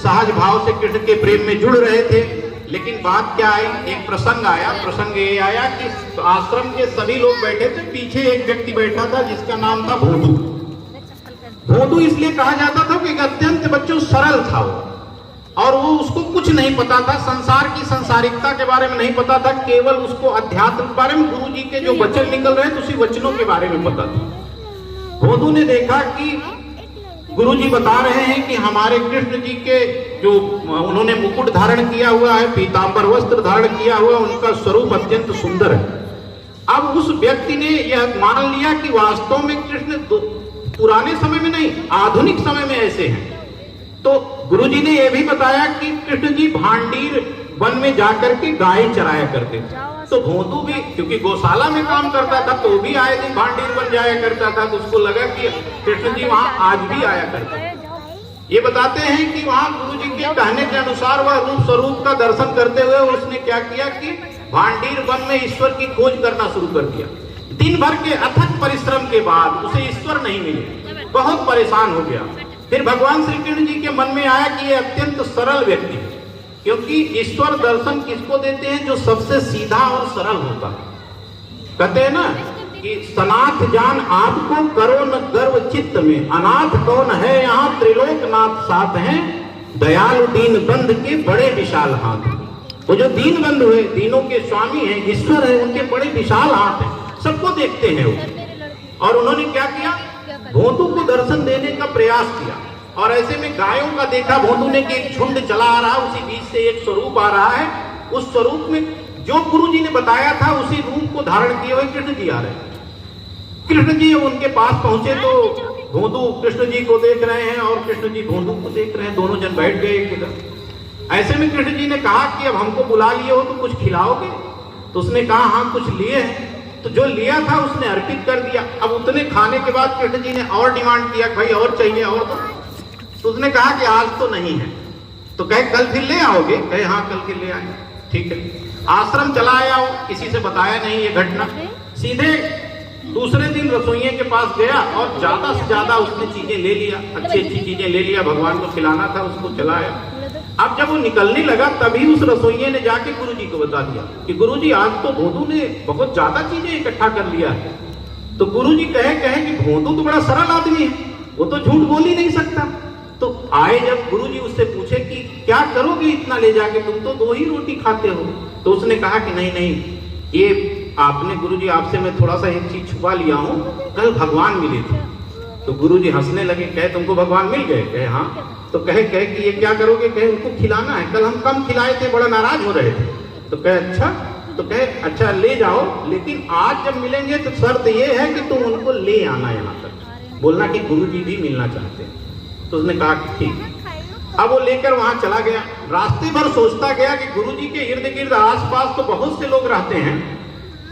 सहज भाव से कृष्ण के प्रेम में जुड़ रहे थे। लेकिन बात क्या आई, एक प्रसंग आया। प्रसंग ये आया कि आश्रम के सभी लोग बैठे थे, पीछे एक व्यक्ति बैठा था जिसका नाम था भोंदू। भोंदू इसलिए कहा जाता था कि अत्यंत बच्चों सरल था वो, और वो उसको कुछ नहीं पता था, संसार की संसारिकता के बारे में नहीं पता था, केवल उसको अध्यात्म के बारे में, गुरु जी के जो वचन निकल रहे थे उसी वचनों के बारे में पता था। भोंदू ने देखा कि गुरु जी बता रहे हैं कि हमारे कृष्ण जी के जो उन्होंने मुकुट धारण किया हुआ है, पीतांबर वस्त्र धारण किया हुआ, उनका स्वरूप अत्यंत सुंदर है। अब उस व्यक्ति ने यह मान लिया कि वास्तव में कृष्ण पुराने समय में नहीं, आधुनिक समय में ऐसे हैं। तो गुरुजी ने यह भी बताया कि कृष्ण जी भांडीर वन में जाकर के गाय चराया करते थे। तो भोंदू भी क्योंकि गौशाला में काम करता था तो भी आए दिन भांडीर वन जाया करता था, तो उसको लगा कि कृष्ण जी वहां आज भी आया करते थे। ये बताते हैं कि वहां गुरु जी के कहने के अनुसार वह रूप स्वरूप का दर्शन करते हुए उसने क्या किया कि भांडीर वन में ईश्वर की खोज करना शुरू कर दिया। दिन भर के अथक परिश्रम के बाद उसे ईश्वर नहीं मिले, बहुत परेशान हो गया। फिर भगवान श्री कृष्ण जी के मन में आया कि ये अत्यंत सरल व्यक्ति है, क्योंकि ईश्वर दर्शन किसको देते हैं, जो सबसे सीधा और सरल होता है। कहते हैं ना कि सनाथ जान आपको, करो न गर्व चित्त में, अनाथ कौन है यहाँ, त्रिलोकनाथ साथ हैं, दयालु दीन बंध के बड़े विशाल हाथ। वो जो दीन बंधु हुए, दीनों के स्वामी हैं, ईश्वर है, उनके बड़े विशाल हाथ हैं, सबको देखते हैं वो। और उन्होंने क्या किया, भोंदू को दर्शन देने का प्रयास किया। और ऐसे में गायों का देखा भोंदू ने कि एक झुंड चला आ रहा, उसी बीच से एक स्वरूप आ रहा है। उस स्वरूप में जो गुरु जी ने बताया था उसी रूप को धारण किए हुए कृष्ण जी आ रहे हैं। कृष्ण जी उनके पास पहुंचे तो भोंदू कृष्ण जी को देख रहे हैं और कृष्ण जी भोंदू को देख रहे हैं, दोनों जन बैठ गए एक जगह। ऐसे में कृष्ण जी ने कहा कि अब हमको बुला लिए हो तो कुछ खिलाओगे? तो उसने कहा हाँ कुछ लिए हैं। तो जो लिया था उसने अर्पित कर दिया। अब उतने खाने के बाद कृष्ण जी ने और डिमांड किया, भाई और चाहिए और तो उसने कहा कि आज तो नहीं है। तो कहे कल फिर ले आओगे? कहे हाँ कल फिर ले आए। ठीक है, आश्रम चला आया, किसी से बताया नहीं ये घटना। सीधे दूसरे दिन रसोइये के पास गया और ज्यादा से ज्यादा उसने चीजें ले लिया, अच्छी अच्छी चीजें ले लिया, भगवान को खिलाना था, उसको चलाया। अब जब वो निकलने लगा तभी उस रसोइये ने जाके गुरुजी को बता दिया कि गुरुजी आज तो भोंदू ने बहुत ज्यादा चीजें इकट्ठा कर लिया है। तो गुरुजी कहे कि भोंदू तो बड़ा सरल आदमी है, वो तो झूठ बोल ही नहीं सकता। तो आए जब गुरुजी उससे पूछे कि क्या करोगे इतना ले जाके, तुम तो 2 ही रोटी खाते हो। तो उसने कहा कि नहीं, ये आपने गुरुजी आपसे मैं थोड़ा सा एक चीज छुपा लिया हूँ, कल भगवान मिले थे। तो गुरुजी हंसने लगे, कहे तुमको भगवान मिल गए? कहे हाँ। तो कहे कि ये क्या करोगे? कहे उनको खिलाना है, कल हम कम खिलाए थे, बड़ा नाराज हो रहे थे। तो कहे अच्छा। तो कहे अच्छा ले जाओ, लेकिन आज जब मिलेंगे तो शर्त ये है कि तुम उनको ले आना यहाँ तक, बोलना कि गुरुजी भी मिलना चाहते हैं। तो उसने कहा कि ठीक। अब वो लेकर वहां चला गया। रास्ते भर सोचता गया कि गुरुजी के इर्द गिर्द आसपास तो बहुत से लोग रहते हैं,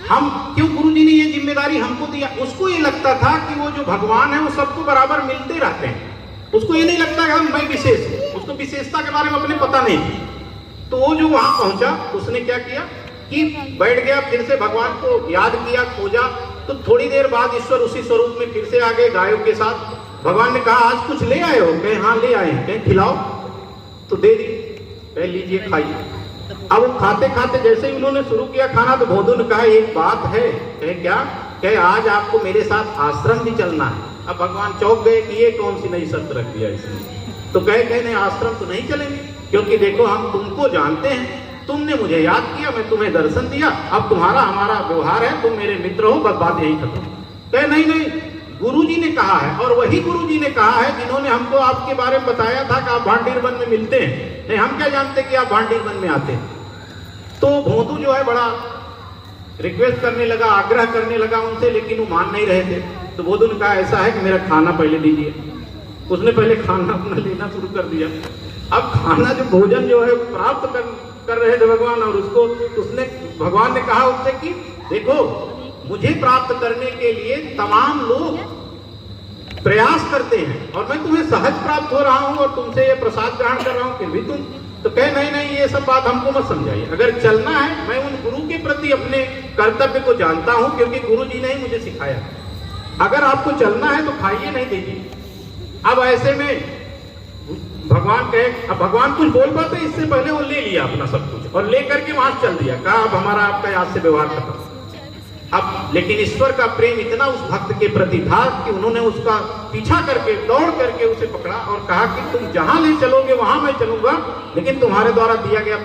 हम क्यों, गुरुजी ने ये जिम्मेदारी हमको दिया। उसको ये लगता था कि वो जो भगवान है वो सबको बराबर मिलते रहते हैं, उसको ये नहीं लगता कि हम मैं विशेष हूं, उसको विशेषता के बारे में अपने पता नहीं थी। तो वो जो वहां पहुंचा उसने क्या किया कि बैठ गया, फिर से भगवान को याद किया, खोजा। तो थोड़ी देर बाद ईश्वर उसी स्वरूप में फिर से आ गए गायों के साथ। भगवान ने कहा आज कुछ ले आए हो? कहे हाँ ले आए हैं। कहे खिलाओ? तो दे दी, कहे लीजिए खाइए। अब वो खाते खाते जैसे ही उन्होंने शुरू किया खाना तो भोंदू ने कहा एक बात है। कहे क्या? कहे आज आपको मेरे साथ आश्रम भी चलना है। अब भगवान चौंक गए कि ये कौन सी नई शर्त रख दिया इसने। तो कहे नहीं आश्रम तो नहीं चलेंगे, क्योंकि देखो हम तुमको जानते हैं, तुमने मुझे याद किया, मैं तुम्हें दर्शन दिया, अब तुम्हारा हमारा व्यवहार है, तुम मेरे मित्र हो, बस बात यही खत्म। कहे नहीं, गुरुजी ने कहा है, और वही गुरुजी ने कहा है जिन्होंने हमको आपके बारे में बताया था कि आप भांडीर वन में मिलते हैं। नहीं, हम क्या जानते कि आप भांडीर वन में आते हैं। तो भोंदू जो है बड़ा रिक्वेस्ट करने लगा, आग्रह करने लगा उनसे, लेकिन वो मान नहीं रहे थे। तो भोंदू ने कहा ऐसा है कि मेरा खाना पहले दीजिए। उसने पहले खाना अपना लेना शुरू कर दिया। अब खाना जो भोजन जो है प्राप्त कर रहे थे भगवान, और उसको उसने भगवान ने कहा उससे कि देखो मुझे प्राप्त करने के लिए तमाम लोग प्रयास करते हैं और मैं तुम्हें सहज प्राप्त हो रहा हूं और तुमसे ये प्रसाद ग्रहण कर रहा हूं, फिर भी तुम। तो कहे नहीं ये सब बात हमको मत समझाइए। अगर चलना है, मैं उन गुरु के प्रति अपने कर्तव्य को जानता हूं, क्योंकि गुरु जी ने ही मुझे सिखाया। अगर आपको चलना है तो खाइए, नहीं दीजिए। अब ऐसे में भगवान कहे, अब भगवान कुछ बोल पाते, इससे पहले वो ले लिया अपना सब कुछ और ले करके वहां चल दिया, कहा अब हमारा आपका आज से व्यवहार खत्म। अब लेकिन ईश्वर का प्रेम इतना उस भक्त के प्रति था कि उन्होंने उसका पीछा करके, दौड़ करके उसे पकड़ा और कहा कि तुम जहां ले चलोगे वहां मैं चलूंगा, लेकिन तुम्हारे द्वारा दिया गया